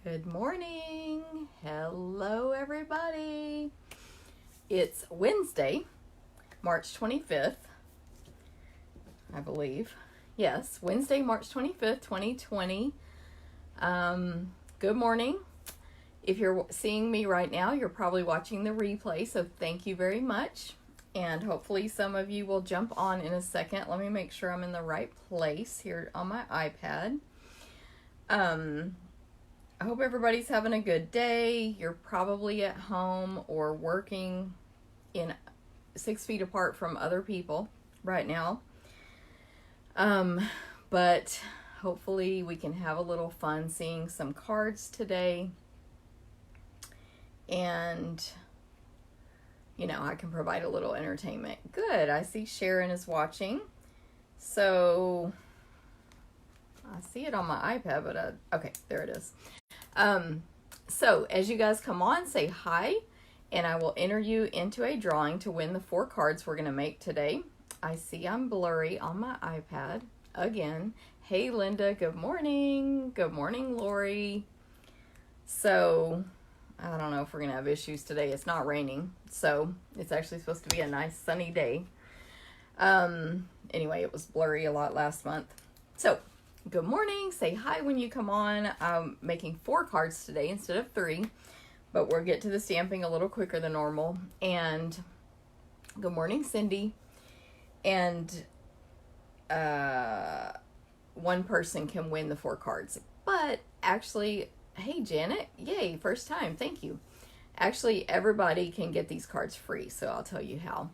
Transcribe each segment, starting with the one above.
Good morning. Hello, everybody. It's Wednesday, March 25th, I believe. Yes, Wednesday, March 25th, 2020. Good morning. If you're seeing me right now, you're probably watching the replay, so thank you very much. And hopefully some of you will jump on in a second. Let me make sure I'm in the right place here on my iPad. I hope everybody's having a good day. You're probably at home or working in 6 feet apart from other people right now. But hopefully we can have a little fun seeing some cards today. And, you know, I can provide a little entertainment. Good. I see Sharon is watching. So I see it on my iPad, but okay, there it is. So as you guys come on, say hi, and I will enter you into a drawing to win the 4 cards we're going to make today. I see I'm blurry on my iPad again. Hey, Linda, good morning. Good morning, Lori. So I don't know if we're going to have issues today. It's not raining, so it's actually supposed to be a nice sunny day. Anyway, it was blurry a lot last month. So good morning. Say hi when you come on. I'm making 4 cards today instead of 3, but we'll get to the stamping a little quicker than normal. And good morning, Cindy. And one person can win the 4 cards. But actually, hey, Janet, yay, first time. Thank you. Actually, everybody can get these cards free, so I'll tell you how.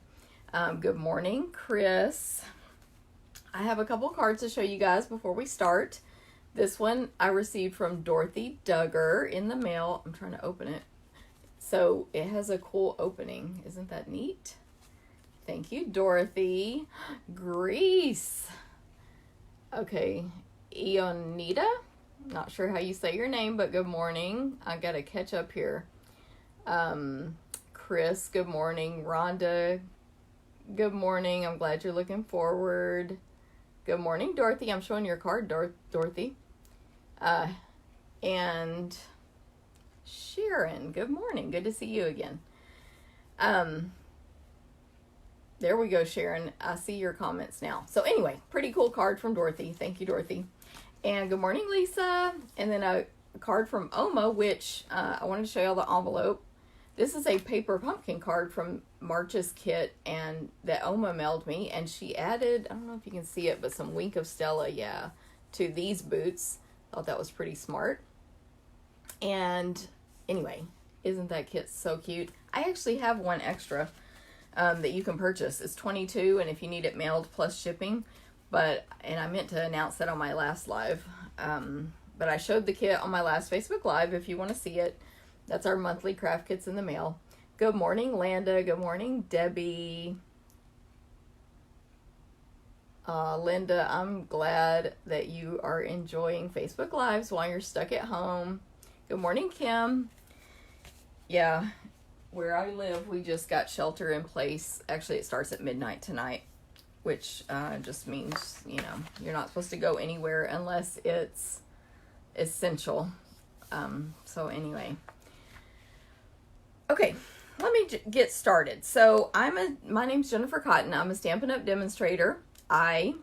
Good morning, Chris. I have a couple cards to show you guys before we start. This one I received from Dorothy Duggar in the mail. I'm trying to open it. So it has a cool opening. Isn't that neat? Thank you, Dorothy. Greece. Okay. Ionita. Not sure how you say your name, but good morning. I got to catch up here. Chris, good morning. Rhonda, good morning. I'm glad you're looking forward. Good morning, Dorothy. I'm showing your card, Dorothy. And Sharon, good morning. Good to see you again. There we go, Sharon. I see your comments now. So anyway, pretty cool card from Dorothy. Thank you, Dorothy. And good morning, Lisa. And then a card from Oma, which I wanted to show you all the envelope. This is a paper pumpkin card from March's kit, and that Oma mailed me, and she added, I don't know if you can see it, but some Wink of Stella, to these boots. Thought that was pretty smart. And anyway, isn't that kit so cute? I actually have one extra that you can purchase. It's $22, and if you need it mailed plus shipping, and I meant to announce that on my last live, but I showed the kit on my last Facebook Live if you want to see it. That's our monthly craft kits in the mail. Good morning, Landa. Good morning, Debbie. Linda, I'm glad that you are enjoying Facebook Lives while you're stuck at home. Good morning, Kim. Yeah, where I live, we just got shelter in place. Actually, it starts at midnight tonight, which just means, you know, you're not supposed to go anywhere unless it's essential. So anyway. Okay, let me get started. So my name's Jennifer Cotton. I'm a Stampin' Up! Demonstrator. I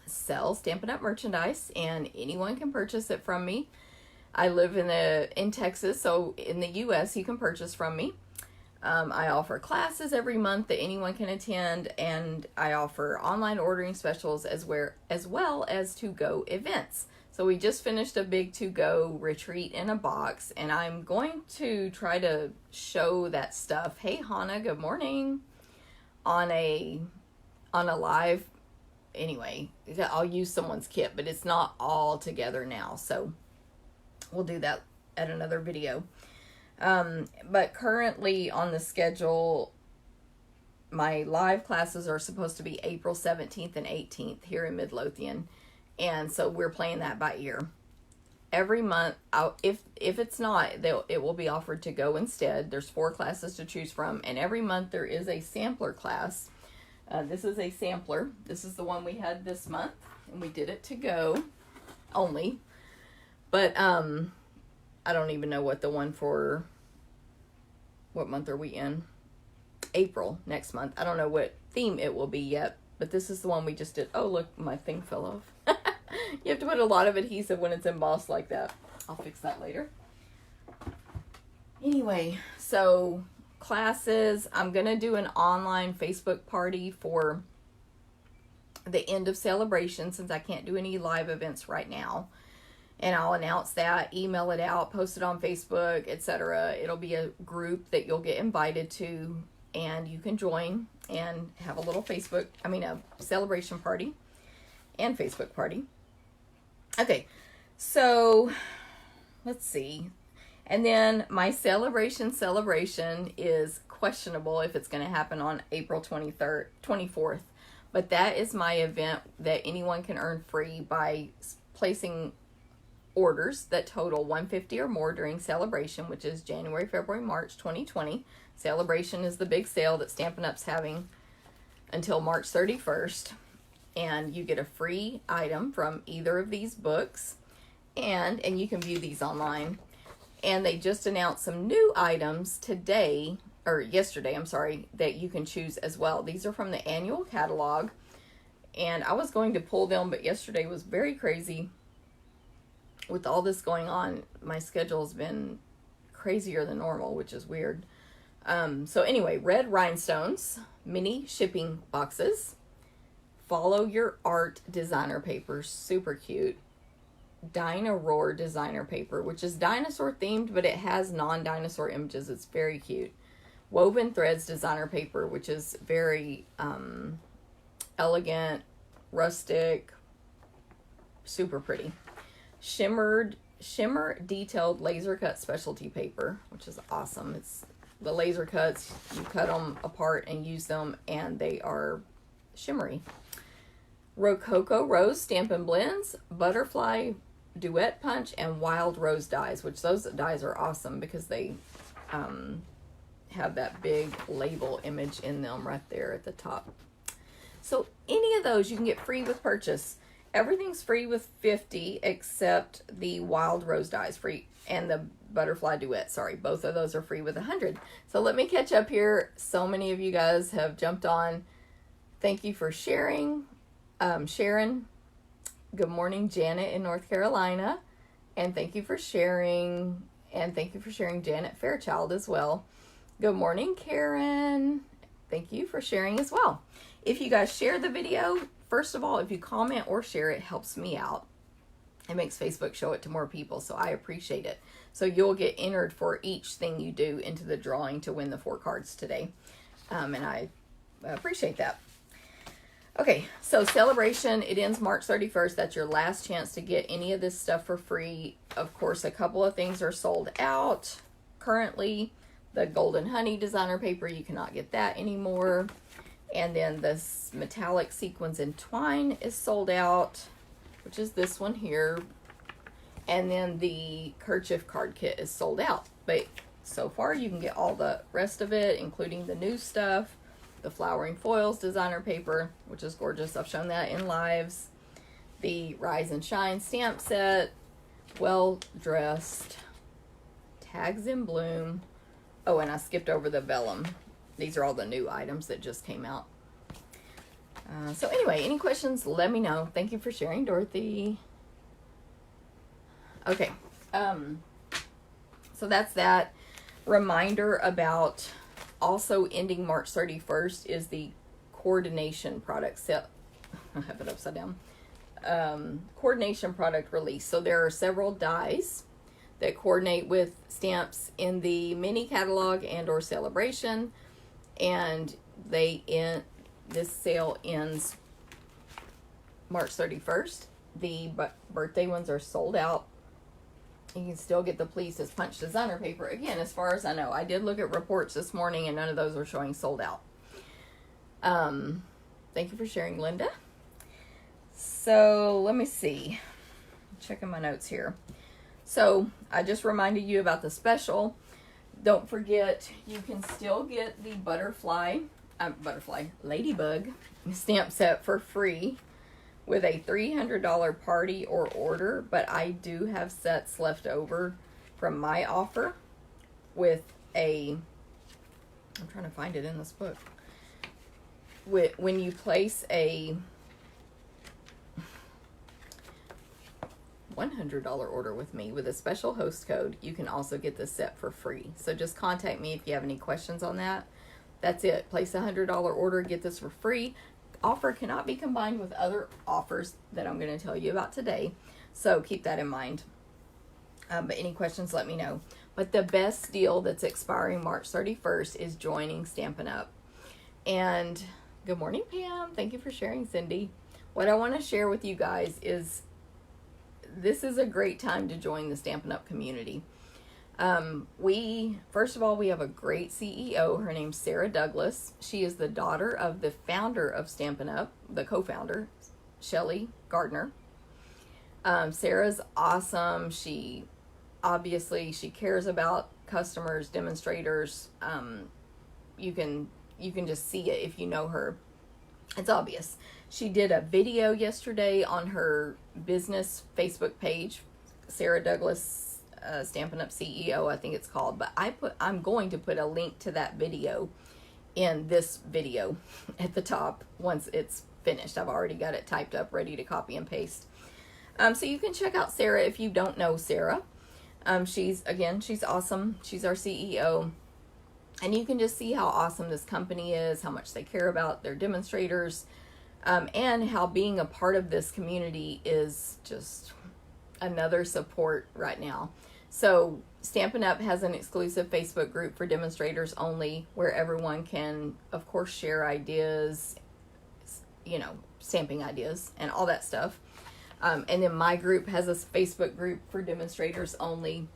sell Stampin' Up! Merchandise, and anyone can purchase it from me. I live in Texas, so in the U.S. you can purchase from me. I offer classes every month that anyone can attend, and I offer online ordering specials as well as to-go events. So we just finished a big to-go retreat in a box, and I'm going to try to show that stuff. Hey, Hannah, good morning. On a live, anyway, I'll use someone's kit, but it's not all together now, so we'll do that at another video. But currently on the schedule, my live classes are supposed to be April 17th and 18th here in Midlothian. And so we're playing that by ear. Every month, if it's not, it will be offered to go instead. There's 4 classes to choose from, and every month there is a sampler class. This is a sampler. This is the one we had this month, and we did it to go only. But I don't even know what the one for, what month are we in? April, next month. I don't know what theme it will be yet, but this is the one we just did. Oh, look, my thing fell off. You have to put a lot of adhesive when it's embossed like that. I'll fix that later. Anyway, so classes, I'm going to do an online Facebook party for the end of celebration since I can't do any live events right now. And I'll announce that, email it out, post it on Facebook, etc. It'll be a group that you'll get invited to, and you can join and have a little a celebration party and Facebook party. Okay, so let's see. And then my celebration is questionable if it's going to happen on April 24th. But that is my event that anyone can earn free by placing orders that total $150 or more during celebration, which is January, February, March 2020. Celebration is the big sale that Stampin' Up's having until March 31st. And you get a free item from either of these books. And you can view these online. And they just announced some new items yesterday, that you can choose as well. These are from the annual catalog. And I was going to pull them, but yesterday was very crazy. With all this going on, my schedule's been crazier than normal, which is weird. So anyway, red rhinestones, mini shipping boxes, follow your art designer paper, super cute. Dino-Roar designer paper, which is dinosaur themed, but it has non-dinosaur images. It's very cute. Woven threads designer paper, which is very elegant, rustic, super pretty. Shimmer detailed laser cut specialty paper, which is awesome. It's the laser cuts, you cut them apart and use them, and they are shimmery. Rococo Rose Stampin' Blends, Butterfly Duet Punch, and Wild Rose dies, which those dies are awesome because they have that big label image in them right there at the top. So any of those you can get free with purchase. Everything's free with $50 except the Wild Rose dies free, and the Butterfly Duet, both of those are free with $100. So let me catch up here. So many of you guys have jumped on. Thank you for sharing. Sharon, good morning, Janet in North Carolina, and thank you for sharing, Janet Fairchild as well. Good morning, Karen. Thank you for sharing as well. If you guys share the video, first of all, if you comment or share, it helps me out. It makes Facebook show it to more people, so I appreciate it. So you'll get entered for each thing you do into the drawing to win the 4 cards today, and I appreciate that. Okay, so celebration, it ends March 31st. That's your last chance to get any of this stuff for free. Of course, a couple of things are sold out currently. The Golden Honey designer paper, you cannot get that anymore. And then this metallic sequins and twine is sold out, which is this one here. And then the kerchief card kit is sold out. But so far, you can get all the rest of it, including the new stuff. The Flowering Foils designer paper, which is gorgeous. I've shown that in lives. The Rise and Shine stamp set. Well Dressed. Tags in Bloom. Oh, and I skipped over the vellum. These are all the new items that just came out. So anyway, any questions, let me know. Thank you for sharing, Dorothy. Okay. So that's that. Reminder about also ending March 31st is the coordination product set. I have it upside down. Coordination product release. So there are several dies that coordinate with stamps in the mini catalog and or celebration, and this sale ends March 31st. The birthday ones are sold out. You can still get the Pleases Punch designer paper. Again, as far as I know, I did look at reports this morning and none of those were showing sold out. Thank you for sharing, Linda. So let me see. Checking my notes here. So I just reminded you about the special. Don't forget, you can still get the Ladybug stamp set for free with a $300 party or order, but I do have sets left over from my offer with a, I'm trying to find it in this book. When you place a $100 order with me with a special host code, you can also get this set for free. So just contact me if you have any questions on that. That's it. Place a $100 order, get this for free. Offer cannot be combined with other offers that I'm going to tell you about today. So keep that in mind. But any questions, let me know. But the best deal that's expiring March 31st is joining Stampin' Up. And good morning, Pam. Thank you for sharing, Cindy. What I want to share with you guys is this is a great time to join the Stampin' Up community. First of all, we have a great CEO. Her name's Sarah Douglas. She is the daughter of the founder of Stampin' Up, the co-founder, Shelly Gardner. Sarah's awesome. She cares about customers, demonstrators. You can just see it if you know her. It's obvious. She did a video yesterday on her business Facebook page, Sarah Douglas, Stampin' Up CEO, I think it's called. But I'm going to put a link to that video in this video at the top once it's finished. I've already got it typed up, ready to copy and paste. So you can check out Sarah if you don't know Sarah. She's awesome. She's our CEO. And you can just see how awesome this company is, how much they care about their demonstrators, and how being a part of this community is just another support right now. So Stampin' Up! Has an exclusive Facebook group for demonstrators only, where everyone can, of course, share ideas, stamping ideas and all that stuff. And then my group has a Facebook group for demonstrators only.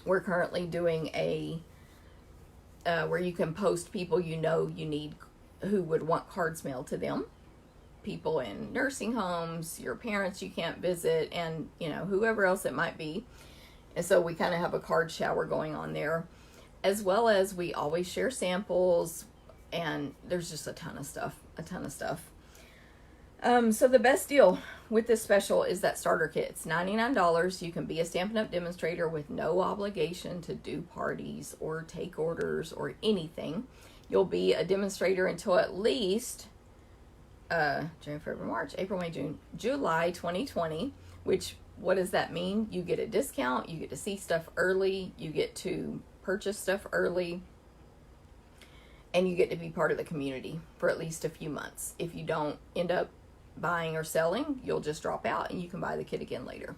We're currently doing where you can post people you need who would want cards mailed to them. People in nursing homes, your parents you can't visit, and whoever else it might be. And so we kind of have a card shower going on there, as well as we always share samples, and there's just a ton of stuff. So the best deal with this special is that starter kit. It's $99. You can be a Stampin' Up! Demonstrator with no obligation to do parties or take orders or anything. You'll be a demonstrator until at least January, February, March, April, May, June, July 2020, which, what does that mean? You get a discount, you get to see stuff early, you get to purchase stuff early, and you get to be part of the community for at least a few months. If you don't end up buying or selling, you'll just drop out and you can buy the kit again later.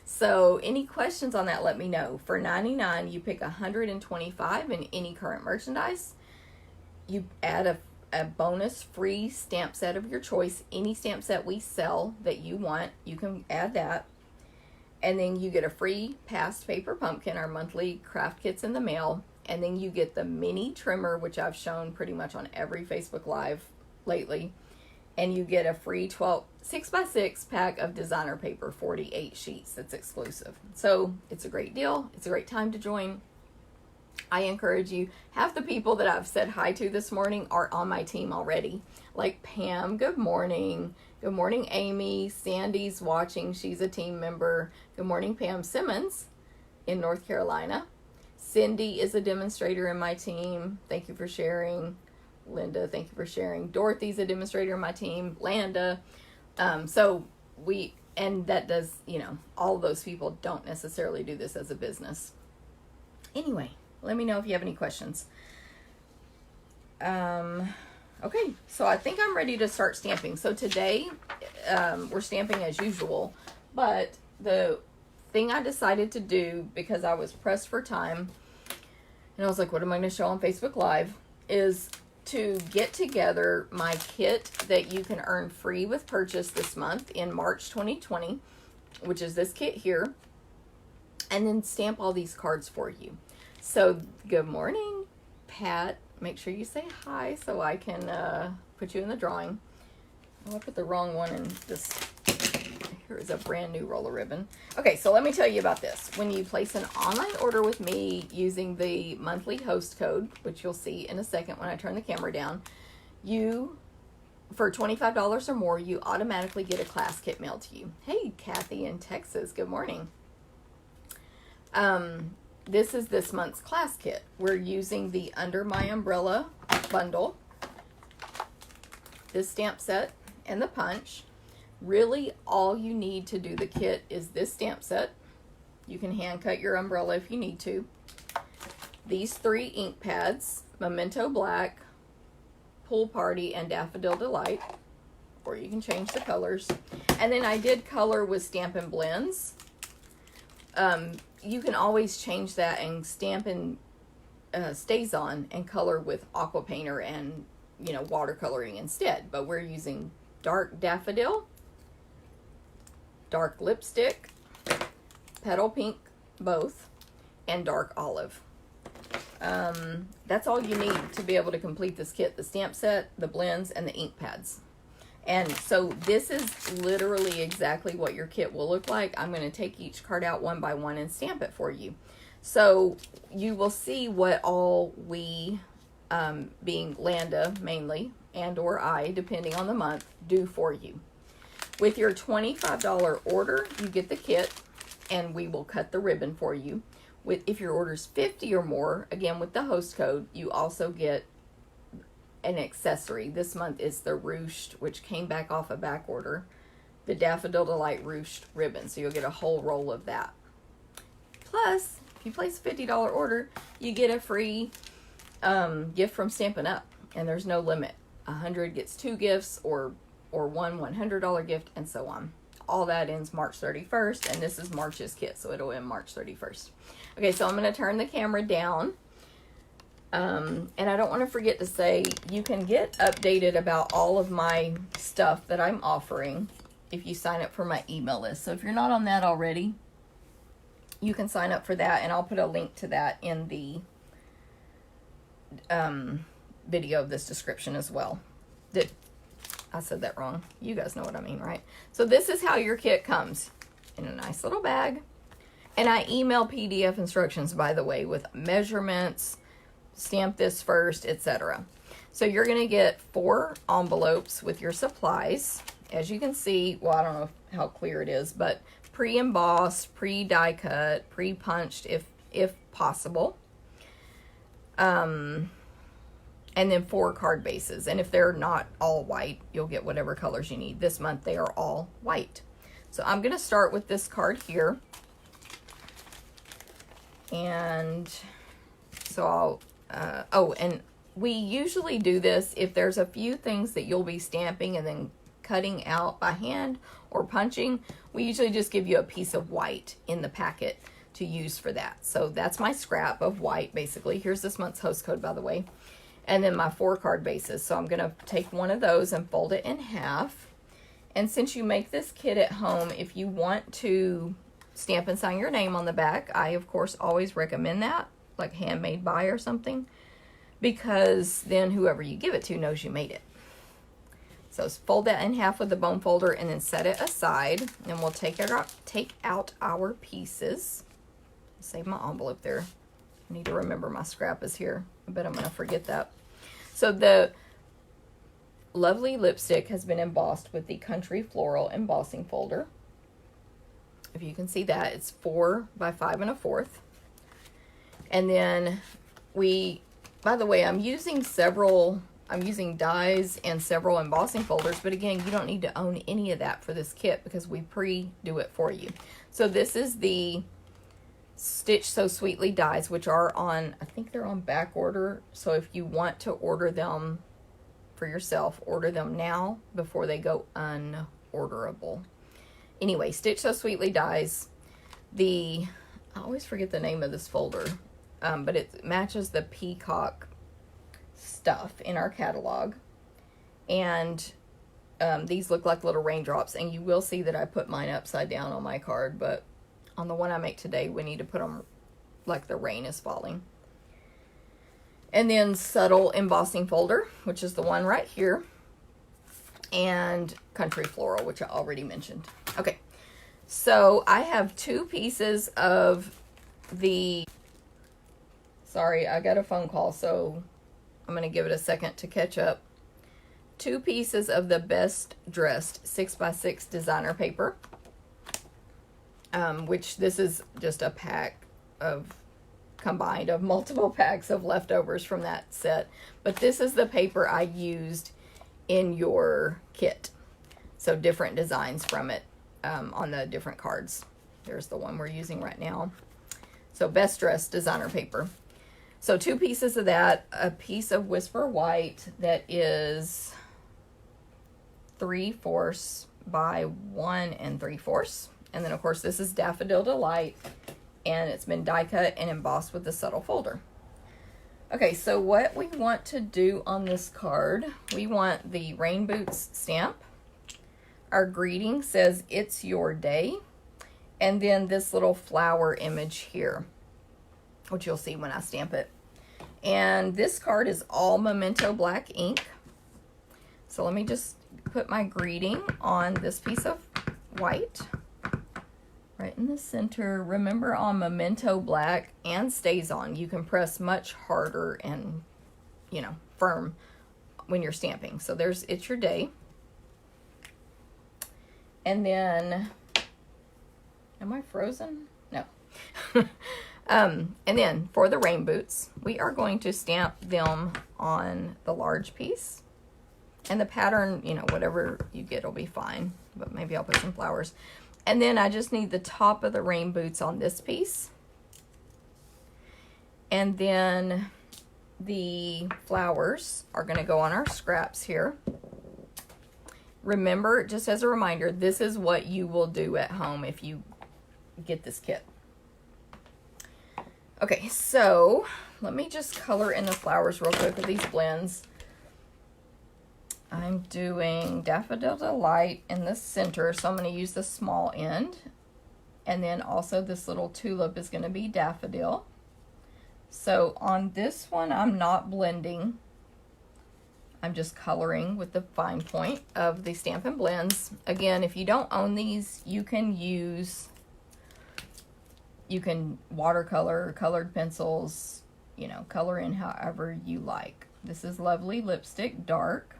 So any questions on that, let me know. For $99, you pick 125 in any current merchandise. You add a bonus free stamp set of your choice. Any stamp set we sell that you want, you can add that. And then you get a free past paper pumpkin, our monthly craft kits in the mail. And then you get the mini trimmer, which I've shown pretty much on every Facebook Live lately. And you get a free 6x6 pack of designer paper, 48 sheets. That's exclusive. So it's a great deal. It's a great time to join. I encourage you. Half the people that I've said hi to this morning are on my team already. Like Pam, good morning. Good morning, Amy. Sandy's watching. She's a team member. Good morning, Pam Simmons in North Carolina. Cindy is a demonstrator in my team. Thank you for sharing. Linda, thank you for sharing. Dorothy's a demonstrator in my team. Landa. And that does, all of those people don't necessarily do this as a business. Anyway, let me know if you have any questions. Okay, so I think I'm ready to start stamping. So today, we're stamping as usual, but the thing I decided to do, because I was pressed for time, and I was like, what am I going to show on Facebook Live, is to get together my kit that you can earn free with purchase this month in March 2020, which is this kit here, and then stamp all these cards for you. So, good morning, Pat. Make sure you say hi so I can put you in the drawing. Oh, I put the wrong one in this. Here is a brand new roller ribbon. Okay, so let me tell you about this. When you place an online order with me using the monthly host code, which you'll see in a second when I turn the camera down, for $25 or more, you automatically get a class kit mailed to you. Hey, Kathy in Texas, good morning. This is this month's class kit. We're using the Under My Umbrella bundle, this stamp set, and the punch. Really, all you need to do the kit is this stamp set. You can hand cut your umbrella if you need to. These 3 ink pads, Memento Black, Pool Party, and Daffodil Delight. Or you can change the colors. And then I did color with Stampin' Blends. You can always change that, and Stampin' stays on and color with aqua painter and, you know, watercoloring instead. But we're using dark daffodil, dark lipstick, petal pink, both, and dark olive. That's all you need to be able to complete this kit: the stamp set, the blends, and the ink pads. And so this is literally exactly what your kit will look like. I'm going to take each card out one by one and stamp it for you. So you will see what all we, being Landa mainly, and or I, depending on the month, do for you. With your $25 order, you get the kit, and we will cut the ribbon for you. If your order's 50 or more, again with the host code, you also get an accessory. This month is the ruched, which came back off a back order, the Daffodil Delight ruched ribbon. So you'll get a whole roll of that. Plus, if you place a $50 order, you get a free gift from Stampin' Up, and there's no limit. 100 gets 2 gifts, or one $100 gift, and so on. All that ends March 31st, and this is March's kit, so it'll end March 31st. Okay, so I'm going to turn the camera down. And I don't want to forget to say, you can get updated about all of my stuff that I'm offering if you sign up for my email list. So if you're not on that already, you can sign up for that, and I'll put a link to that in the video of this description as well. I said that wrong. You guys know what I mean, right? So this is how your kit comes, in a nice little bag. And I email PDF instructions, by the way, with measurements, stamp this first, etc. So you're going to get 4 envelopes with your supplies. As you can see, well, I don't know how clear it is, but pre-embossed, pre-die cut, pre-punched if possible. And then 4 card bases. And if they're not all white, you'll get whatever colors you need. This month they are all white. So I'm going to start with this card here. And so I'll, and we usually do this if there's a few things that you'll be stamping and then cutting out by hand or punching. We usually just give you a piece of white in the packet to use for that. So that's my scrap of white, basically. Here's this month's host code, by the way. And then my 4 card bases. So I'm going to take one of those and fold it in half. And since you make this kit at home, if you want to stamp and sign your name on the back, I, of course, always recommend that, like handmade by or something, because then whoever you give it to knows you made it. So fold that in half with the bone folder and then set it aside. And we'll take out our pieces. Save my envelope there. I need to remember my scrap is here. I bet I'm going to forget that. So the lovely lipstick has been embossed with the Country Floral embossing folder. If you can see that, it's 4 by 5 1/4. And then by the way, I'm using dies and several embossing folders, but again, you don't need to own any of that for this kit because we pre-do it for you. So this is the Stitch So Sweetly dies, which are on, I think they're on back order. So if you want to order them for yourself, order them now before they go unorderable. Anyway, Stitch So Sweetly dies. I always forget the name of this folder, but it matches the peacock stuff in our catalog. And these look like little raindrops, and you will see that I put mine upside down on my card, but on the one I make today, we need to put them like the rain is falling. And then Subtle embossing folder, which is the one right here, and Country Floral, which I already mentioned. Okay, so I have 2 pieces of sorry, I got a phone call, so I'm going to give it a second to catch up. 2 pieces of the Best Dressed 6x6 designer paper, which this is just a pack of combined of multiple packs of leftovers from that set. But this is the paper I used in your kit. So different designs from it on the different cards. There's the one we're using right now. So Best Dressed designer paper. So 2 pieces of that, a piece of Whisper White that is 3/4 by 1 3/4. And then of course this is Daffodil Delight, and it's been die cut and embossed with a subtle folder. Okay, so what we want to do on this card, we want the Rain Boots stamp. Our greeting says, "It's your day." And then this little flower image here, which you'll see when I stamp it. And this card is all Memento black ink. So let me just put my greeting on this piece of white right in the center. Remember, on Memento black and StazOn, you can press much harder and, you know, firm when you're stamping. So there's "It's your day." And then, am I frozen? No. And then for the Rain Boots, we are going to stamp them on the large piece. And the pattern, you know, whatever you get will be fine. But maybe I'll put some flowers. And then I just need the top of the Rain Boots on this piece. And then the flowers are going to go on our scraps here. Remember, just as a reminder, this is what you will do at home if you get this kit. Okay, so let me just color in the flowers real quick with these blends. I'm doing Daffodil Delight in the center, so I'm going to use the small end. And then also this little tulip is going to be Daffodil. So on this one, I'm not blending. I'm just coloring with the fine point of the Stampin' Blends. Again, if you don't own these, you can watercolor, colored pencils, you know, color in however you like. This is Lovely Lipstick Dark.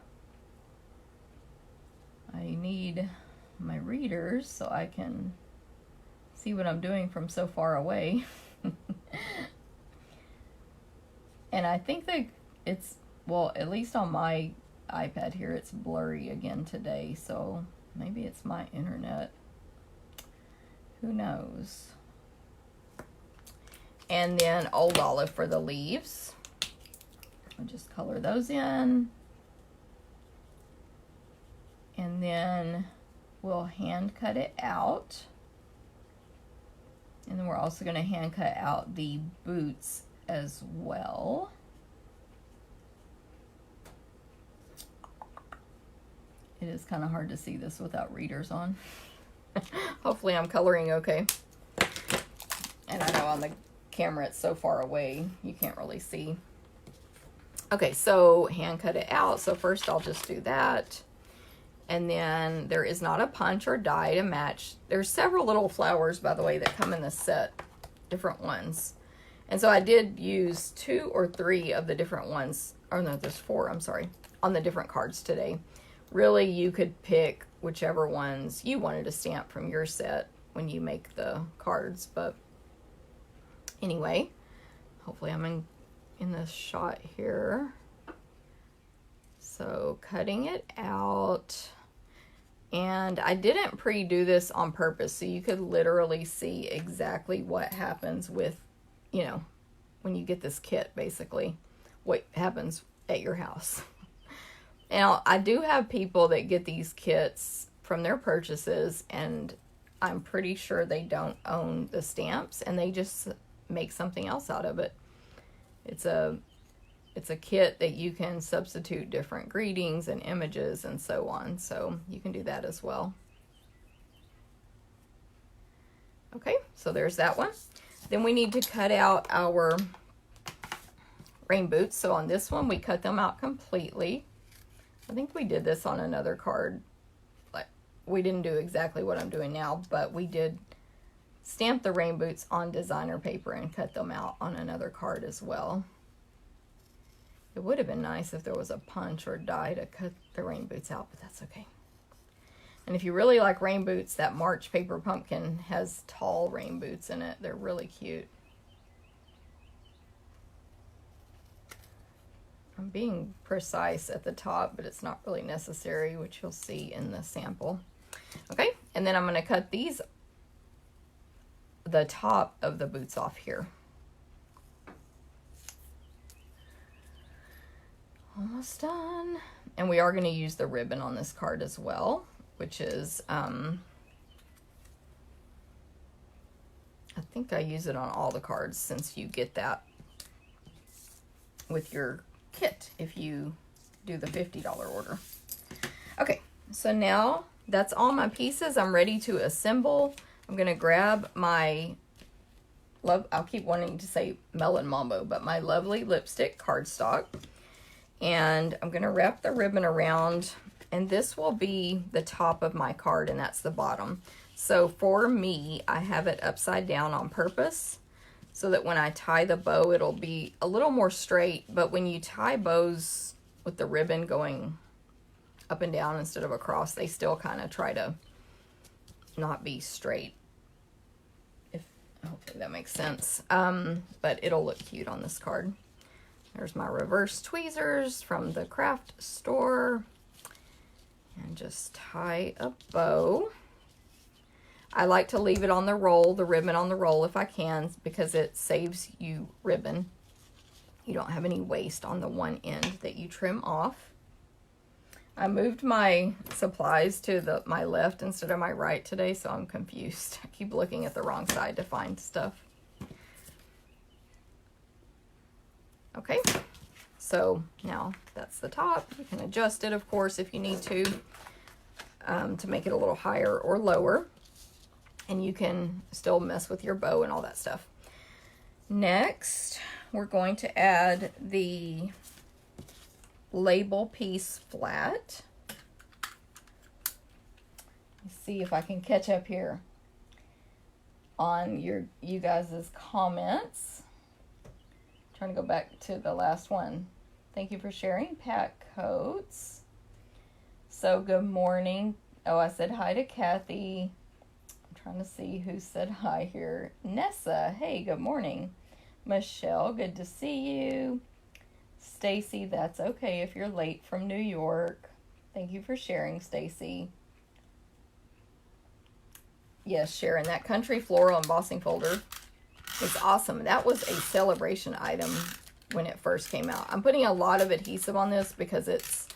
I need my readers so I can see what I'm doing from so far away. And I think that it's, well, at least on my iPad here, it's blurry again today, so maybe it's my internet. Who knows? And then Old Olive for the leaves. I'll just color those in. And then we'll hand cut it out. And then we're also going to hand cut out the boots as well. It is kind of hard to see this without readers on. Hopefully I'm coloring okay. And I know on the camera it's so far away you can't really see. Okay, so hand cut it out. So first I'll just do that. And then there is not a punch or die to match. There's several little flowers, by the way, that come in this set, different ones. And so I did use 2 or 3 of the different ones. Oh no, there's 4, I'm sorry, on the different cards today. Really, you could pick whichever ones you wanted to stamp from your set when you make the cards. But anyway, hopefully I'm in this shot here. So cutting it out. And I didn't pre-do this on purpose, so you could literally see exactly what happens with, you know, when you get this kit, basically, what happens at your house. Now, I do have people that get these kits from their purchases, and I'm pretty sure they don't own the stamps, and they just make something else out of it. It's a kit that you can substitute different greetings and images and so on, so you can do that as well. Okay, so there's that one. Then we need to cut out our rain boots. So on this one, we cut them out completely. I think we did this on another card. Like, we didn't do exactly what I'm doing now, but we did stamp the rain boots on designer paper and cut them out on another card as well. It would have been nice if there was a punch or die to cut the rain boots out, but that's okay. And if you really like rain boots, that March Paper Pumpkin has tall rain boots in it. They're really cute. I'm being precise at the top, but it's not really necessary, which you'll see in the sample. Okay, and then I'm going to cut the top of the boots off here. Almost done. And we are going to use the ribbon on this card as well, which is, I think I use it on all the cards, since you get that with your kit if you do the $50 order. Okay, so now that's all my pieces. I'm ready to assemble. I'm going to grab my I'll keep wanting to say Melon Mambo, but my lovely lipstick cardstock. And I'm going to wrap the ribbon around, and this will be the top of my card, and that's the bottom. So for me, I have it upside down on purpose so that when I tie the bow, it'll be a little more straight. But when you tie bows with the ribbon going up and down instead of across, they still kind of try to not be straight. Hopefully that makes sense. But it'll look cute on this card. There's my reverse tweezers from the craft store. And just tie a bow. I like to leave it on the roll, the ribbon on the roll if I can, because it saves you ribbon. You don't have any waste on the one end that you trim off. I moved my supplies to my left instead of my right today, so I'm confused. I keep looking at the wrong side to find stuff. Okay, so now that's the top. You can adjust it, of course, if you need to make it a little higher or lower. And you can still mess with your bow and all that stuff. Next, we're going to add the label piece flat. Let's see if I can catch up here on you guys' comments. Trying to go back to the last one. Thank you for sharing, Pat Coates. So good morning. Oh, I said hi to Kathy. I'm trying to see who said hi here. Nessa, hey, good morning. Michelle, good to see you. Stacy, that's okay if you're late from New York. Thank you for sharing, Stacy. Yes, sharing that country floral embossing folder. It's awesome. That was a celebration item when it first came out. I'm putting a lot of adhesive on this because it's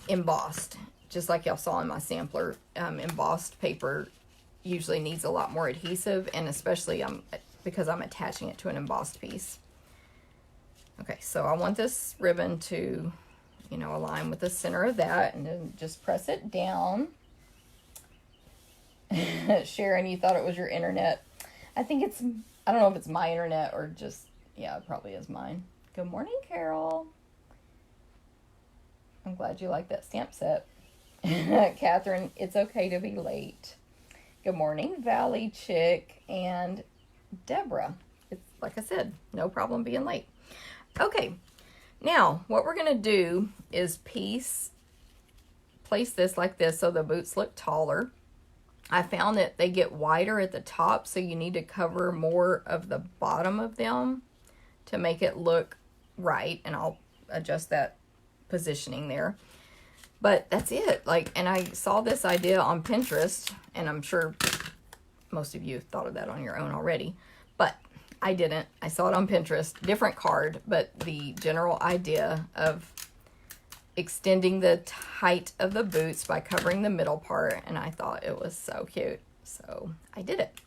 embossed. Just like y'all saw in my sampler, embossed paper usually needs a lot more adhesive, and especially because I'm attaching it to an embossed piece. Okay, so I want this ribbon to, align with the center of that, and then just press it down. Sharon, you thought it was your internet. I don't know if it's my internet or just, yeah, it probably is mine. Good morning, Carol. I'm glad you like that stamp set. Catherine, it's okay to be late. Good morning, Valley Chick and Deborah. It's like I said, no problem being late. Okay, now what we're going to do is place this like this so the boots look taller. I found that they get wider at the top, so you need to cover more of the bottom of them to make it look right, and I'll adjust that positioning there. But that's it. And I saw this idea on Pinterest, and I'm sure most of you thought of that on your own already, but I didn't. I saw it on Pinterest, different card, but the general idea of extending the height of the boots by covering the middle part, and I thought it was so cute, so I did it.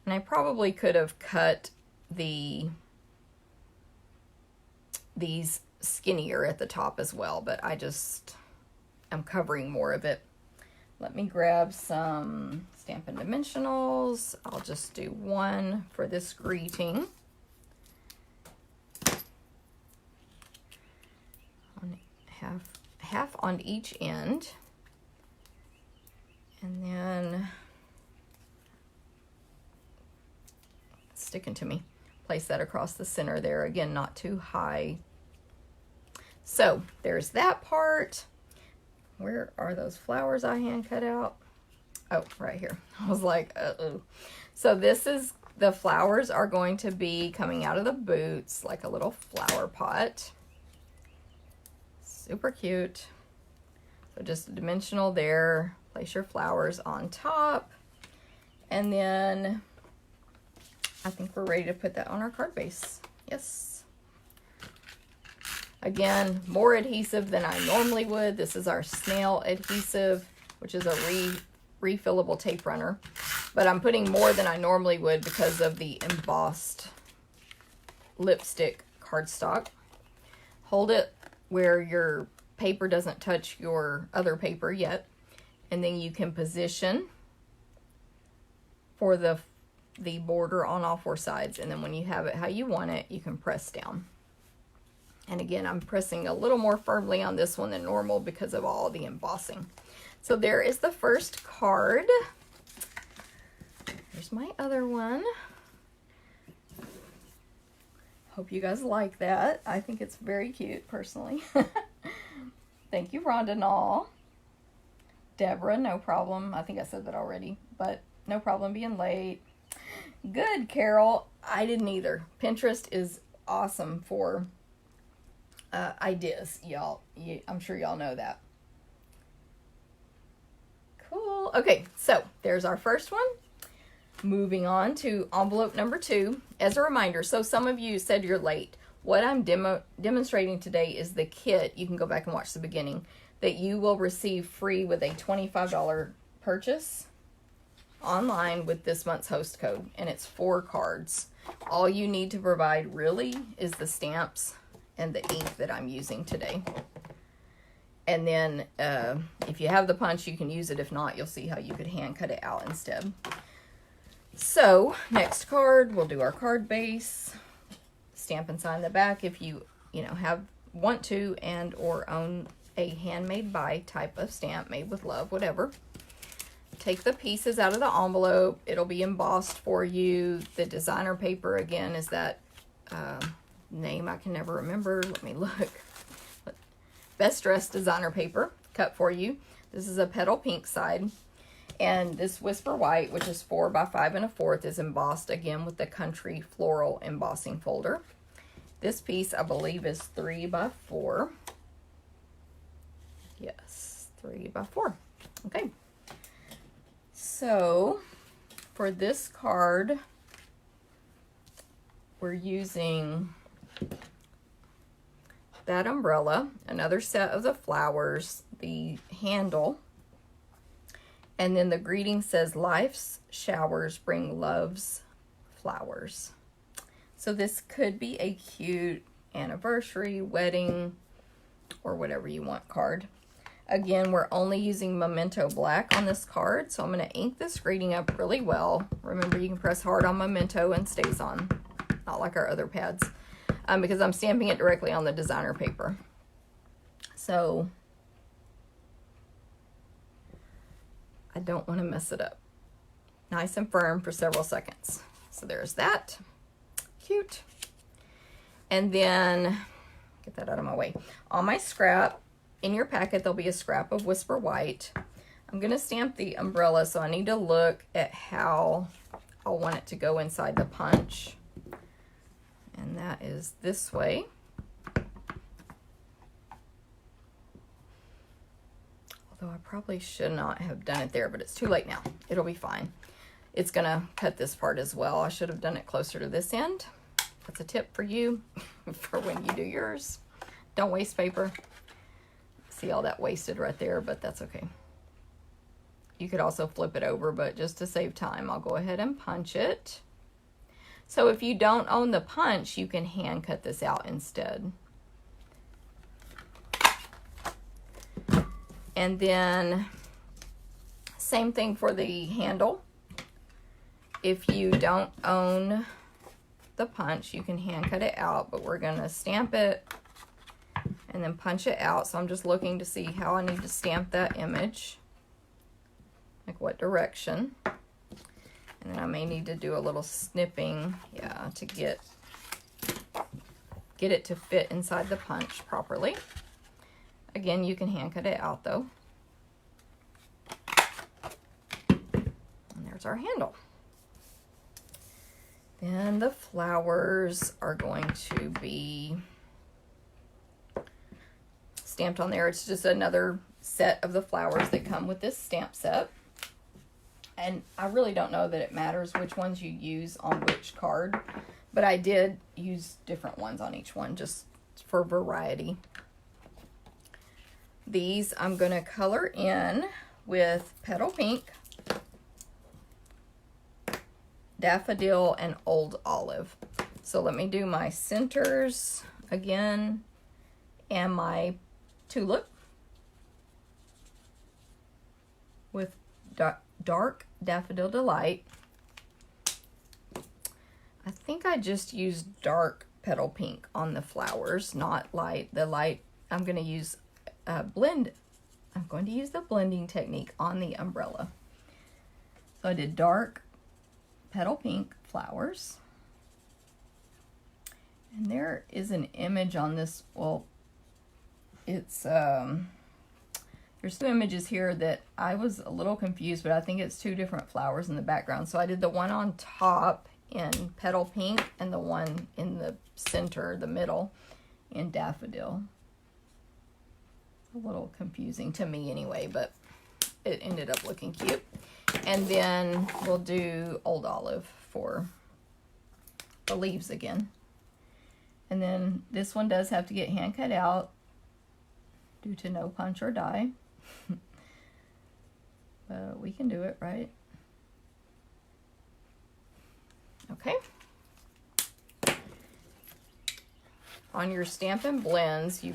And I probably could have cut these skinnier at the top as well, but I'm covering more of it. Let me grab some Stampin' Dimensionals. I'll just do one for this greeting. Half on each end, and then it's sticking to me. Place that across the center there, again, not too high. So there's that part. Where are those flowers I hand cut out? Oh, right here. I was like, uh-oh. So the flowers are going to be coming out of the boots like a little flower pot. Super cute. So just a dimensional there. Place your flowers on top. And then I think we're ready to put that on our card base. Yes. Again, more adhesive than I normally would. This is our snail adhesive, which is a refillable tape runner. But I'm putting more than I normally would because of the embossed lipstick cardstock. Hold it where your paper doesn't touch your other paper yet. And then you can position for the border on all four sides. And then when you have it how you want it, you can press down. And again, I'm pressing a little more firmly on this one than normal because of all the embossing. So there is the first card. Here's my other one. Hope you guys like that. I think it's very cute, personally. Thank you, Rhonda Nall. Deborah, no problem. I think I said that already, but no problem being late. Good, Carol. I didn't either. Pinterest is awesome for ideas, y'all. I'm sure y'all know that. Cool. Okay, so there's our first one. Moving on to envelope number 2. As a reminder, so some of you said you're late. What I'm demonstrating today is the kit. You can go back and watch the beginning. That you will receive free with a $25 purchase online with this month's host code. And it's 4 cards. All you need to provide really is the stamps and the ink that I'm using today. And then if you have the punch, you can use it. If not, you'll see how you could hand cut it out instead. So next card, we'll do our card base, stamp and sign the back if you want to and or own a handmade by type of stamp made with love, whatever. Take the pieces out of the envelope. It'll be embossed for you. The designer paper again is that name I can never remember. Let me look. Best Dressed designer paper cut for you. This is a petal pink side. And this Whisper White, which is 4 by 5 1/4, is embossed again with the Country Floral embossing folder. This piece, I believe, is 3 by 4. Yes, 3 by 4. Okay. So, for this card, we're using that umbrella, another set of the flowers, the handle, and then the greeting says, "Life's showers bring love's flowers." So this could be a cute anniversary, wedding, or whatever you want card. Again, we're only using Memento Black on this card, so I'm going to ink this greeting up really well. Remember, you can press hard on Memento and stays on, not like our other pads, because I'm stamping it directly on the designer paper. So I don't want to mess it up. Nice and firm for several seconds. So there's that. Cute. And then, get that out of my way. On my scrap, in your packet, there'll be a scrap of Whisper White. I'm going to stamp the umbrella, so I need to look at how I'll want it to go inside the punch. And that is this way. Although I probably should not have done it there, but it's too late now. It'll be fine. It's going to cut this part as well. I should have done it closer to this end. That's a tip for you for when you do yours. Don't waste paper. See all that wasted right there, but that's okay. You could also flip it over, but just to save time, I'll go ahead and punch it. So if you don't own the punch, you can hand cut this out instead. And then same thing for the handle. If you don't own the punch, you can hand cut it out, but we're gonna stamp it and then punch it out. So I'm just looking to see how I need to stamp that image, like what direction. And then I may need to do a little snipping, yeah, to get it to fit inside the punch properly. Again, you can hand cut it out though. And there's our handle. Then the flowers are going to be stamped on there. It's just another set of the flowers that come with this stamp set. And I really don't know that it matters which ones you use on which card, but I did use different ones on each one just for variety. These I'm going to color in with Petal Pink, Daffodil, and Old Olive. So let me do my centers again and my tulip with dark Daffodil Delight. I think I just used dark Petal Pink on the flowers, not light. The light, I'm going to use blend. I'm going to use the blending technique on the umbrella. So I did dark Petal Pink flowers. And there is an image on this. Well, it's there's two images here that I was a little confused, but I think it's two different flowers in the background. So I did the one on top in Petal Pink and the one in the center, the middle, in Daffodil. A little confusing to me anyway, but it ended up looking cute. And then we'll do Old Olive for the leaves again. And then this one does have to get hand cut out due to no punch or die. But we can do it, right? Okay. On your Stampin' blends,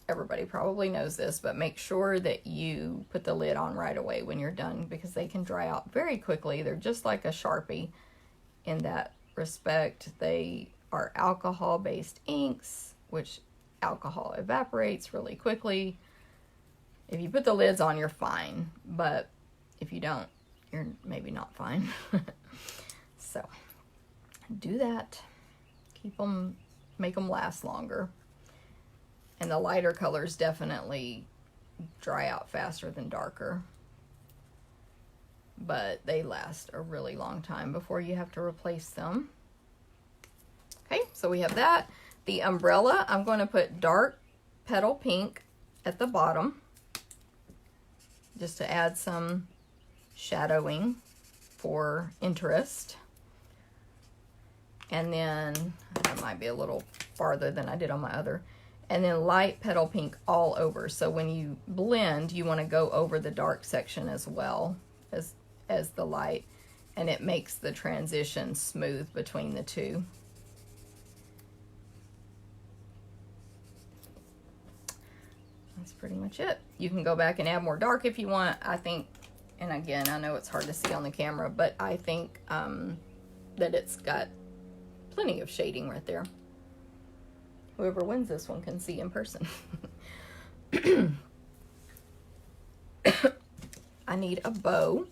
everybody probably knows this, but make sure that you put the lid on right away when you're done, because they can dry out very quickly. They're just like a Sharpie in that respect. They are alcohol-based inks, which alcohol evaporates really quickly. If you put the lids on, you're fine, but if you don't, you're maybe not fine. So do that. Keep them, make them last longer. And the lighter colors definitely dry out faster than darker, but they last a really long time before you have to replace them. Okay, so we have that. The umbrella, I'm going to put dark Petal Pink at the bottom just to add some shadowing for interest. And then, that might be a little farther than I did on my other. And then light Petal Pink all over. So when you blend, you want to go over the dark section as well as the light. And it makes the transition smooth between the two. That's pretty much it. You can go back and add more dark if you want. I think, and again, I know it's hard to see on the camera, but I think that it's got plenty of shading right there. Whoever wins this one can see in person. I need a bow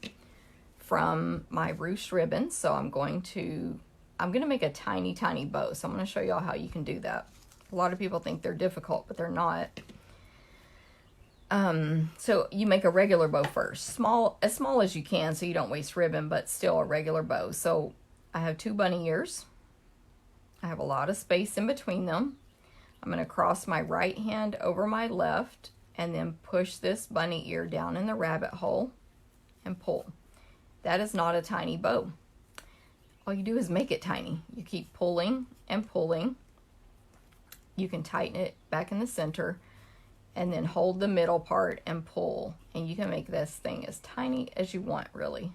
from my ruched ribbon, so I'm going to make a tiny, tiny bow. So I'm going to show y'all how you can do that. A lot of people think they're difficult, but they're not. So you make a regular bow first, as small as you can, so you don't waste ribbon, but still a regular bow. So I have 2 bunny ears. I have a lot of space in between them. I'm going to cross my right hand over my left and then push this bunny ear down in the rabbit hole and pull. That is not a tiny bow. All you do is make it tiny. You keep pulling and pulling. You can tighten it back in the center and then hold the middle part and pull. And you can make this thing as tiny as you want, really.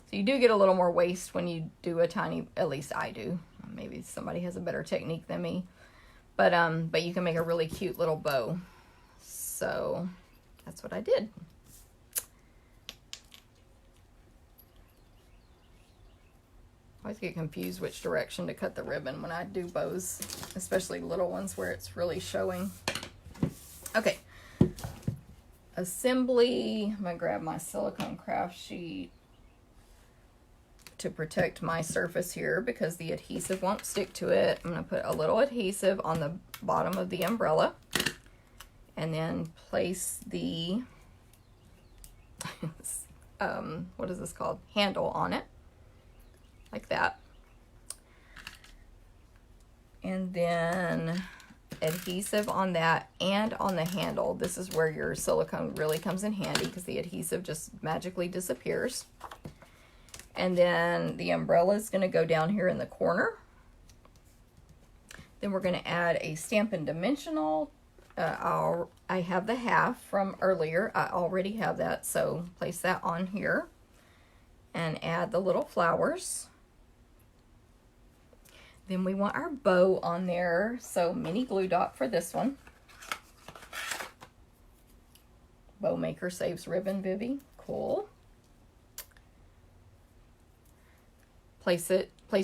So you do get a little more waste when you do a tiny, at least I do. Maybe somebody has a better technique than me. But you can make a really cute little bow. So that's what I did. I always get confused which direction to cut the ribbon when I do bows, especially little ones where it's really showing. Okay. Assembly. I'm going to grab my silicone craft sheet to protect my surface here because the adhesive won't stick to it. I'm going to put a little adhesive on the bottom of the umbrella and then place the what is this called? Handle on it, like that. And then adhesive on that and on the handle. This is where your silicone really comes in handy because the adhesive just magically disappears. And then the umbrella is going to go down here in the corner. Then we're going to add a Stampin' dimensional. I have the half from earlier. I already have that, so place that on here. And add the little flowers. Then we want our bow on there, so mini glue dot for this one. Bow maker saves ribbon, Vivi. Cool. Place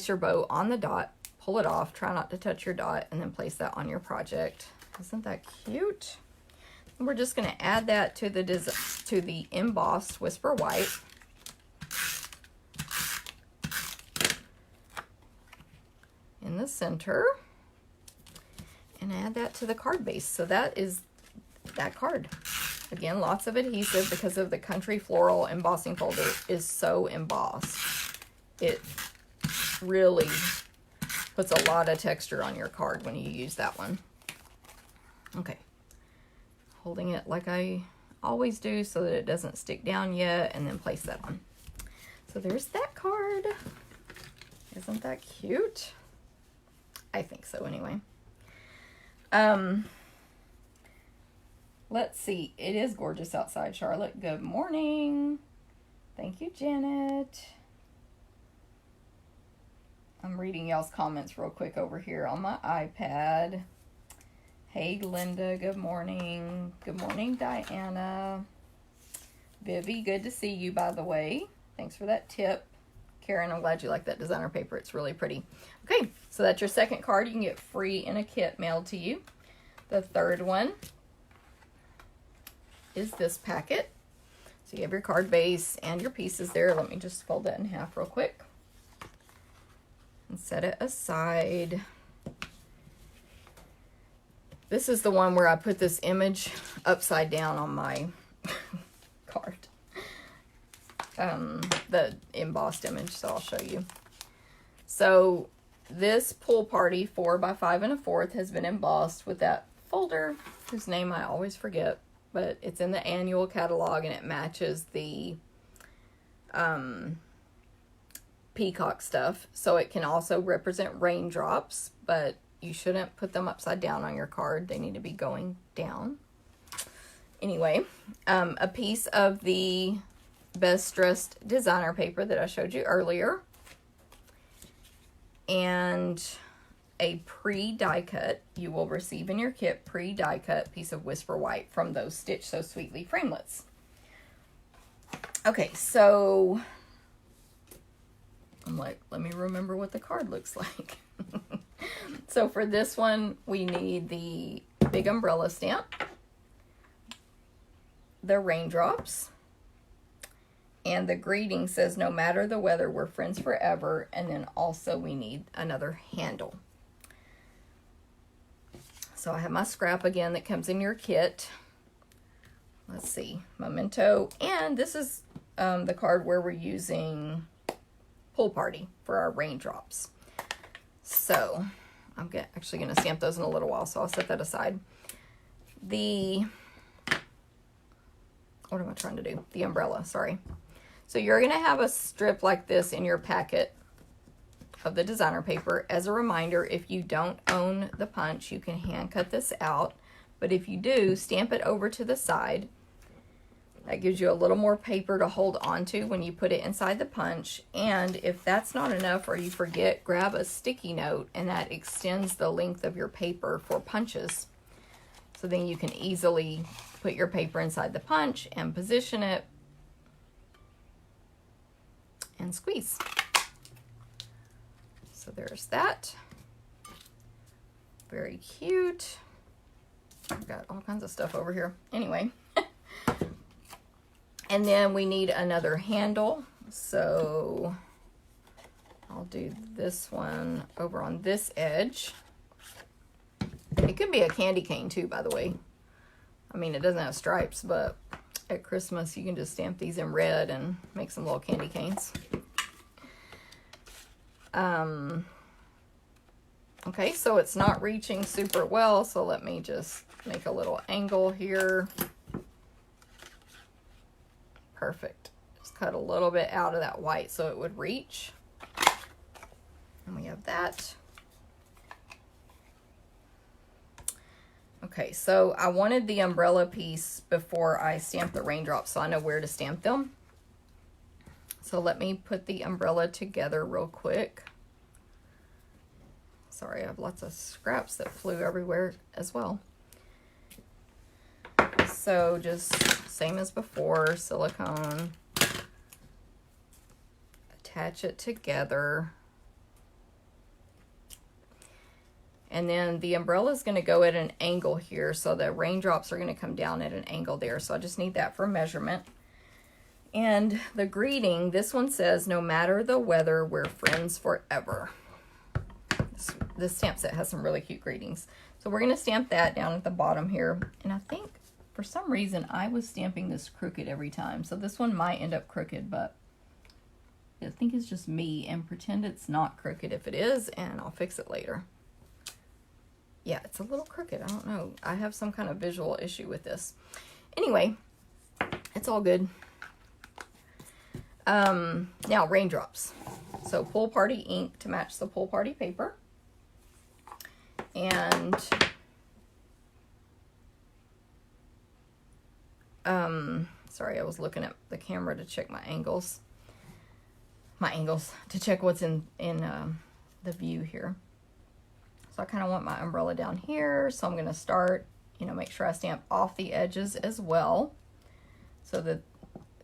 your bow on the dot, pull it off, try not to touch your dot, and then place that on your project. Isn't that cute? And we're just going to add that to the embossed Whisper White. In the center, and add that to the card base. So that is that card. Again, lots of adhesive because of the Country Floral embossing folder is so embossed. It really puts a lot of texture on your card when you use that one. Okay, holding it like I always do so that it doesn't stick down yet, and then place that on. So there's that card. Isn't that cute? I think so anyway. Let's see. It is gorgeous outside, Charlotte. Good morning. Thank you, Janet. I'm reading y'all's comments real quick over here on my iPad. Hey, Linda. Good morning. Good morning, Diana. Vivi, good to see you, by the way. Thanks for that tip. Karen, I'm glad you like that designer paper. It's really pretty. Okay, so that's your second card. You can get free in a kit mailed to you. The third one is this packet. So you have your card base and your pieces there. Let me just fold that in half real quick and set it aside. This is the one where I put this image upside down on my card. The embossed image, so I'll show you. So this Pool Party 4 by 5 1/4 has been embossed with that folder whose name I always forget, but it's in the annual catalog and it matches the peacock stuff. So it can also represent raindrops, but you shouldn't put them upside down on your card. They need to be going down. Anyway, a piece of the Best Dressed designer paper that I showed you earlier, and a pre-die cut. You will receive in your kit pre-die cut piece of Whisper White from those Stitch So Sweetly framelits. Okay, so I'm like, let me remember what the card looks like. So for this one, we need the big umbrella stamp, the raindrops, and the greeting says, no matter the weather, we're friends forever. And then also we need another handle. So I have my scrap again that comes in your kit. Let's see, memento. And this is the card where we're using Pool Party for our raindrops. So I'm actually going to stamp those in a little while, so I'll set that aside. What am I trying to do? The umbrella, sorry. So you're going to have a strip like this in your packet of the designer paper. As a reminder, if you don't own the punch, you can hand cut this out. But if you do, stamp it over to the side. That gives you a little more paper to hold onto when you put it inside the punch. And if that's not enough or you forget, grab a sticky note, and that extends the length of your paper for punches. So then you can easily put your paper inside the punch and position it and squeeze. So there's that. Very cute. I've got all kinds of stuff over here. Anyway. And then we need another handle. So I'll do this one over on this edge. It could be a candy cane too, by the way. I mean, it doesn't have stripes, but at Christmas you can just stamp these in red and make some little candy canes. Okay, so it's not reaching super well, so let me just make a little angle here. Perfect. Just cut a little bit out of that white so it would reach. And we have that. Okay, so I wanted the umbrella piece before I stamp the raindrops, so I know where to stamp them. So let me put the umbrella together real quick. Sorry, I have lots of scraps that flew everywhere as well. So just same as before, silicone. Attach it together. And then the umbrella is going to go at an angle here, so the raindrops are going to come down at an angle there. So I just need that for measurement. And the greeting, this one says, no matter the weather, we're friends forever. This stamp set has some really cute greetings. So we're going to stamp that down at the bottom here. And I think for some reason I was stamping this crooked every time. So this one might end up crooked, but I think it's just me, and pretend it's not crooked if it is, and I'll fix it later. Yeah, it's a little crooked. I don't know. I have some kind of visual issue with this. Anyway, it's all good. Now raindrops. So Pool Party ink to match the Pool Party paper. And sorry, I was looking at the camera to check my angles. To check what's in the view here. So I kind of want my umbrella down here. So I'm going to start, make sure I stamp off the edges as well, so that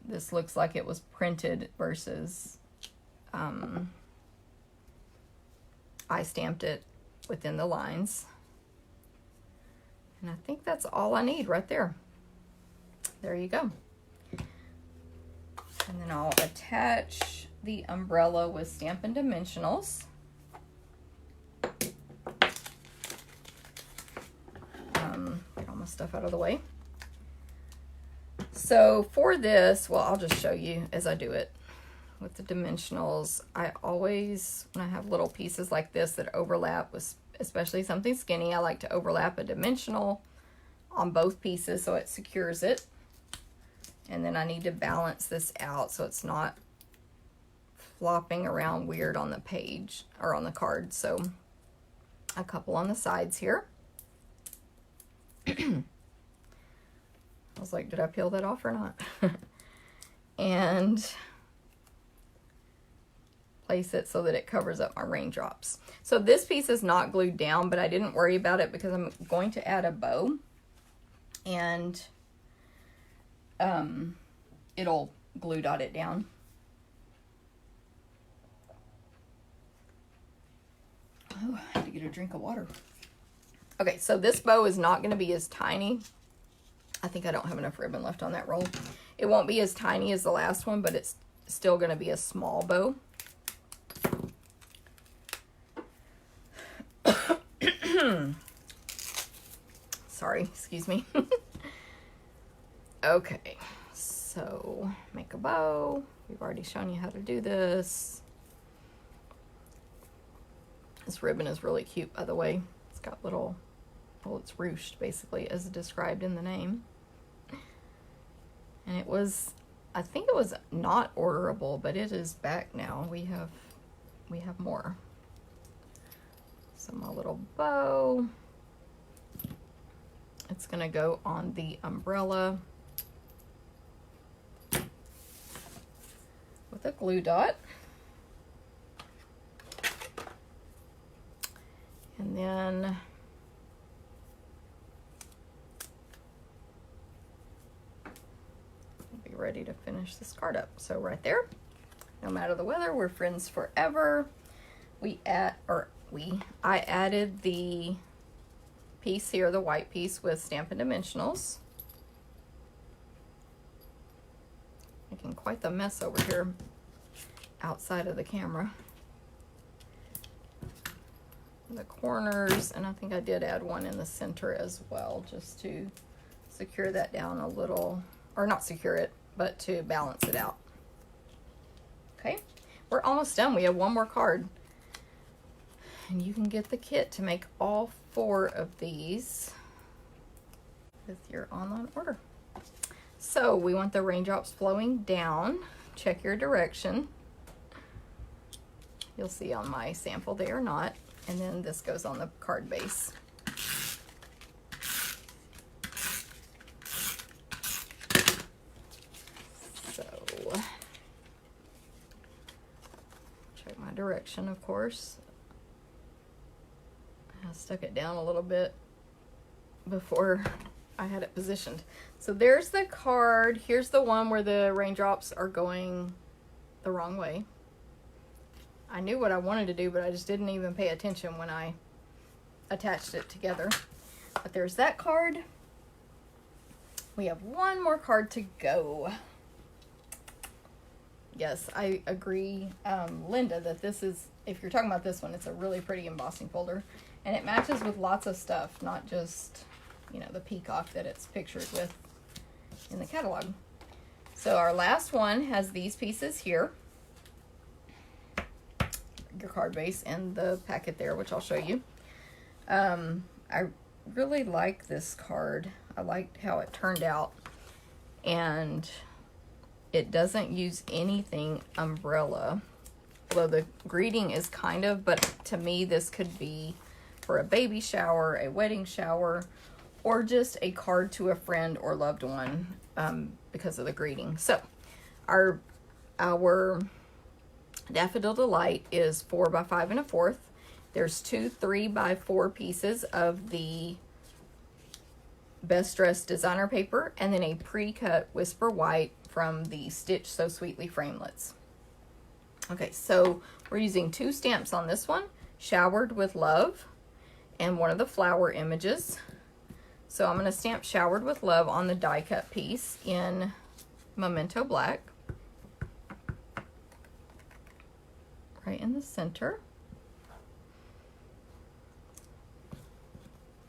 this looks like it was printed versus I stamped it within the lines. And I think that's all I need right there. There you go. And then I'll attach the umbrella with Stampin' Dimensionals. Get all my stuff out of the way. So for this, well, I'll just show you as I do it. With the dimensionals, I always, when I have little pieces like this that overlap with especially something skinny, I like to overlap a dimensional on both pieces so it secures it. And then I need to balance this out so it's not flopping around weird on the page or on the card. So a couple on the sides here. I was like, did I peel that off or not? And place it so that it covers up my raindrops. So this piece is not glued down, but I didn't worry about it because I'm going to add a bow, and it'll glue dot it down. Oh, I had to get a drink of water. Okay, so this bow is not going to be as tiny. I think I don't have enough ribbon left on that roll. It won't be as tiny as the last one, but it's still going to be a small bow. Sorry, excuse me. Okay, so make a bow. We've already shown you how to do this. This ribbon is really cute, by the way. It's got little, well, it's ruched basically as described in the name. And it was, I think it was not orderable, but it is back now. We have more. So my little bow, it's gonna go on the umbrella with a glue dot. And then we'll be ready to finish this card up. So right there, no matter the weather, we're friends forever. I added the piece here, the white piece with Stampin' Dimensionals. Making quite the mess over here outside of the camera. The corners, and I think I did add one in the center as well, just to secure that down a little, or not secure it, but to balance it out. Okay, we're almost done. We have one more card. And you can get the kit to make all 4 of these with your online order. So we want the raindrops flowing down. Check your direction. You'll see on my sample they are not. And then this goes on the card base. So check my direction, of course. I stuck it down a little bit before I had it positioned. So there's the card. Here's the one where the raindrops are going the wrong way. I knew what I wanted to do, but I just didn't even pay attention when I attached it together. But there's that card. We have one more card to go. Yes, I agree, Linda, that this is, if you're talking about this one, it's a really pretty embossing folder. And it matches with lots of stuff, not just, you know, the peacock that it's pictured with in the catalog. So our last one has these pieces here. Your card base and the packet there, which I'll show you. I really like this card. I liked how it turned out. And it doesn't use anything umbrella. Although the greeting is kind of, but to me this could be for a baby shower, a wedding shower, or just a card to a friend or loved one because of the greeting. So our Daffodil Delight is 4 by 5 1/4. There's 2 3 by 4 pieces of the Best Dressed designer paper, and then a pre-cut Whisper White from the Stitch So Sweetly framelits. Okay, so we're using 2 stamps on this one, Showered with Love, and one of the flower images. So I'm going to stamp Showered with Love on the die cut piece in Memento Black. Right in the center.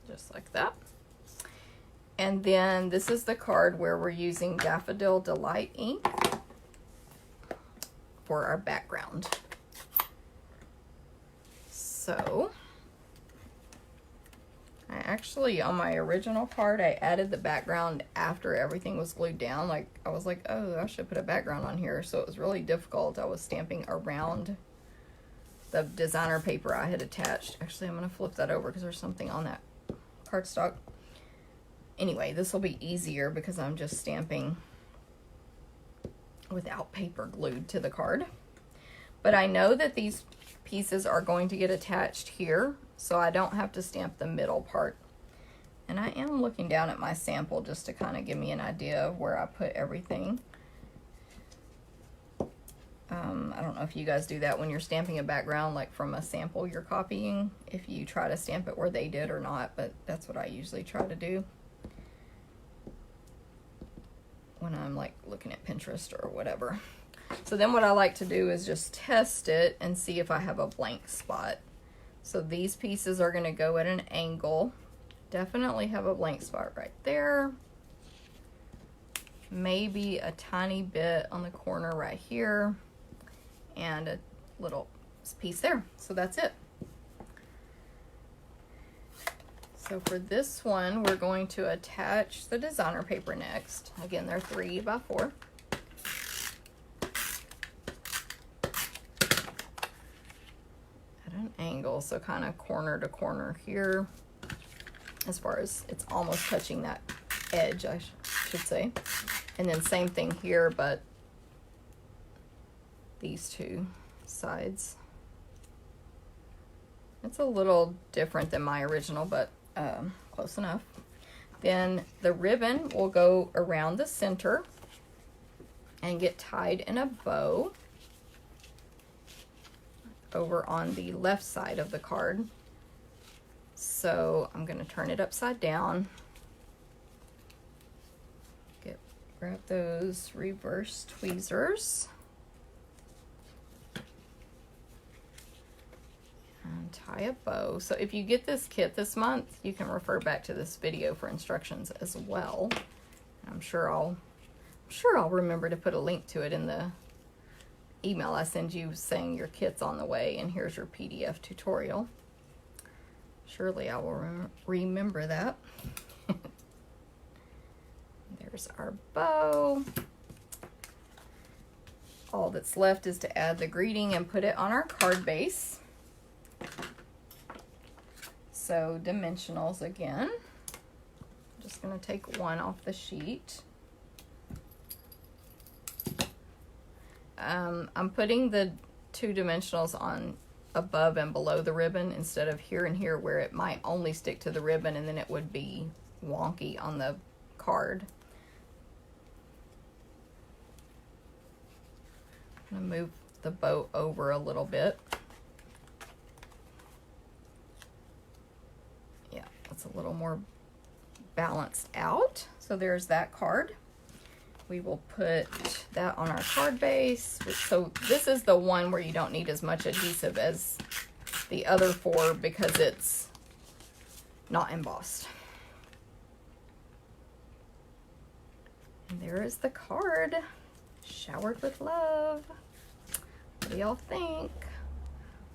Just like that. And then this is the card where we're using Daffodil Delight ink for our background. So I actually, on my original card, I added the background after everything was glued down. Like, I was like, oh, I should put a background on here. So it was really difficult. I was stamping around the designer paper I had attached. Actually, I'm going to flip that over because there's something on that cardstock. Anyway, this will be easier because I'm just stamping without paper glued to the card. But I know that these pieces are going to get attached here, so I don't have to stamp the middle part. And I am looking down at my sample just to kind of give me an idea of where I put everything. I don't know if you guys do that when you're stamping a background, like from a sample you're copying, if you try to stamp it where they did or not, but that's what I usually try to do when I'm like looking at Pinterest or whatever. So then what I like to do is just test it and see if I have a blank spot. So these pieces are going to go at an angle. Definitely have a blank spot right there. Maybe a tiny bit on the corner right here. And a little piece there. So that's it. So for this one, we're going to attach the designer paper next. Again, they're 3 by 4. At an angle, so kind of corner to corner here. As far as it's almost touching that edge, I should say. And then same thing here, but these 2 sides. It's a little different than my original, but close enough. Then the ribbon will go around the center and get tied in a bow over on the left side of the card. So I'm going to turn it upside down. Grab those reverse tweezers. And tie a bow. So if you get this kit this month, you can refer back to this video for instructions as well. I'm sure I'll remember to put a link to it in the email I send you saying your kit's on the way and here's your PDF tutorial. Surely I will remember that. There's our bow. All that's left is to add the greeting and put it on our card base. So dimensionals again. I'm just going to take one off the sheet. I'm putting the 2 dimensionals on above and below the ribbon instead of here and here, where it might only stick to the ribbon and then it would be wonky on the card. I'm going to move the bow over a little bit. Yeah, that's a little more balanced out. So there's that card. We will put that on our card base. So this is the one where you don't need as much adhesive as the other 4 because it's not embossed. And there is the card. Showered with love. What do y'all think?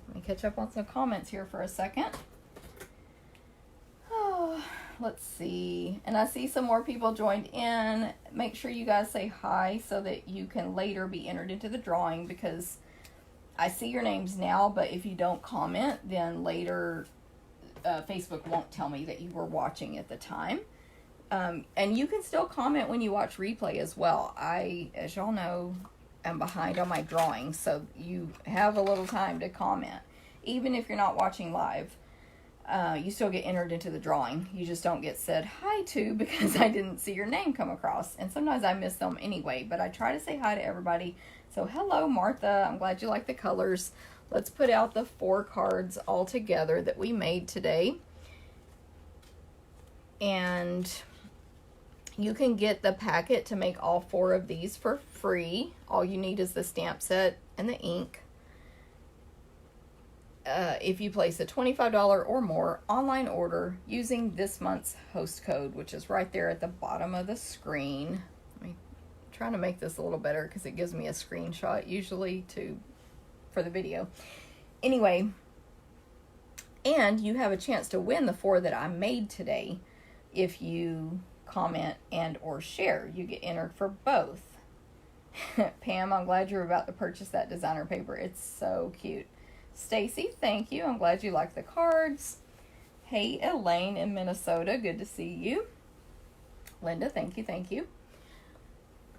Let me catch up on some comments here for a second. Oh, let's see. And I see some more people joined in. Make sure you guys say hi so that you can later be entered into the drawing, because I see your names now, but if you don't comment, then later Facebook won't tell me that you were watching at the time. And you can still comment when you watch replay as well. I, as y'all know, am behind on my drawings, so you have a little time to comment. Even if you're not watching live, you still get entered into the drawing. You just don't get said hi to because I didn't see your name come across. And sometimes I miss them anyway, but I try to say hi to everybody. So hello, Martha. I'm glad you like the colors. Let's put out the 4 cards all together that we made today. And you can get the packet to make all 4 of these for free. All you need is the stamp set and the ink. If you place a $25 or more online order using this month's host code, which is right there at the bottom of the screen. I'm trying to make this a little better because it gives me a screenshot usually for the video. Anyway, and you have a chance to win the 4 that I made today if you comment and or share. You get entered for both. Pam, I'm glad you're about to purchase that designer paper. It's so cute. Stacy, thank you. I'm glad you like the cards. Hey, Elaine in Minnesota. Good to see you. Linda, thank you, thank you.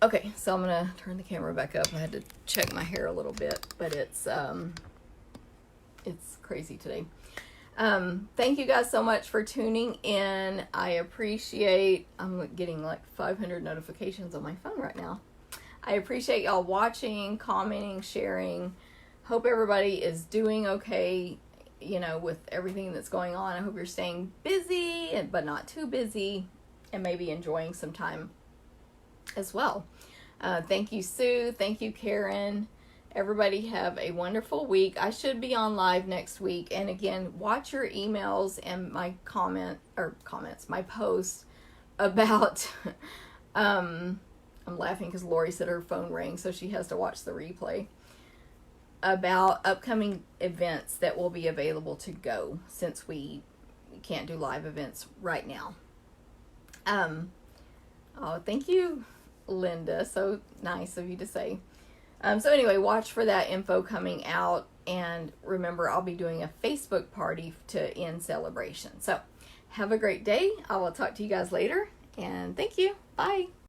Okay, so I'm going to turn the camera back up. I had to check my hair a little bit, but it's crazy today. Thank you guys so much for tuning in. I appreciate, I'm getting like 500 notifications on my phone right now. I appreciate y'all watching, commenting, sharing. Hope everybody is doing okay, you know, with everything that's going on. I hope you're staying busy, but not too busy, and maybe enjoying some time as well. Thank you, Sue. Thank you, Karen. Everybody have a wonderful week. I should be on live next week. And again, watch your emails and my my posts about, I'm laughing because Lori said her phone rang, so she has to watch the replay, about upcoming events that will be available to go since we can't do live events right now. Oh, thank you, Linda. So nice of you to say. So anyway, watch for that info coming out. And remember, I'll be doing a Facebook party to end celebration. So have a great day. I will talk to you guys later. And thank you. Bye.